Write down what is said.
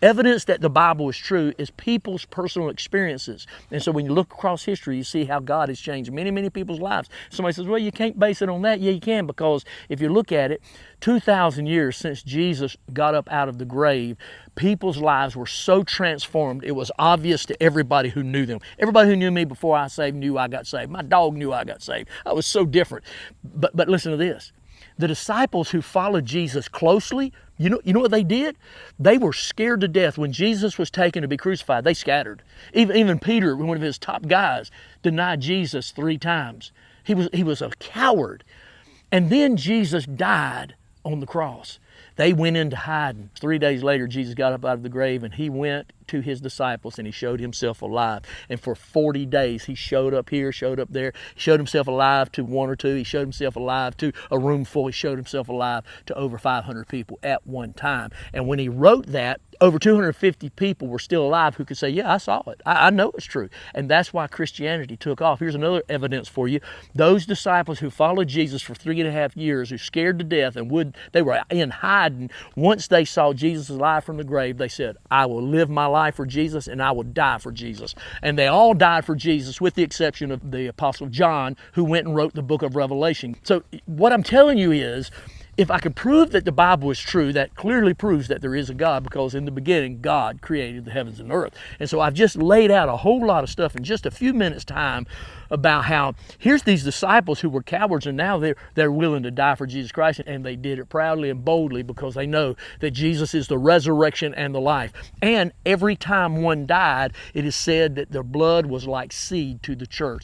Evidence that the Bible is true is people's personal experiences. And so when you look across history, you see how God has changed many, many people's lives. Somebody says, well, you can't base it on that. Yeah, you can, because if you look at it, 2,000 years since Jesus got up out of the grave, people's lives were so transformed, it was obvious to everybody who knew them. Everybody who knew me before I saved knew I got saved. My dog knew I got saved. I was so different. But listen to this. The disciples who followed Jesus closely, you know what they did? They were scared to death. When Jesus was taken to be crucified, they scattered. Even Peter, one of his top guys, denied Jesus 3 times. He was a coward. And then Jesus died on the cross. They went into hiding. 3 days later, Jesus got up out of the grave, and he went to his disciples and he showed himself alive. And for 40 days, he showed up here, showed up there. He showed himself alive to 1 or 2. He showed himself alive to a room full. He showed himself alive to over 500 people at one time. And when he wrote that, over 250 people were still alive who could say, yeah, I saw it. I know it's true. And that's why Christianity took off. Here's another evidence for you. Those disciples who followed Jesus for 3.5 years, who scared to death and they were in hiding, once they saw Jesus alive from the grave, they said, I will live my life for Jesus and I will die for Jesus. And they all died for Jesus, with the exception of the Apostle John, who went and wrote the book of Revelation. So what I'm telling you is, if I can prove that the Bible is true, that clearly proves that there is a God, because in the beginning, God created the heavens and earth. And so I've just laid out a whole lot of stuff in just a few minutes' time about how here's these disciples who were cowards, and now they're willing to die for Jesus Christ, and they did it proudly and boldly because they know that Jesus is the resurrection and the life. And every time one died, it is said that their blood was like seed to the church.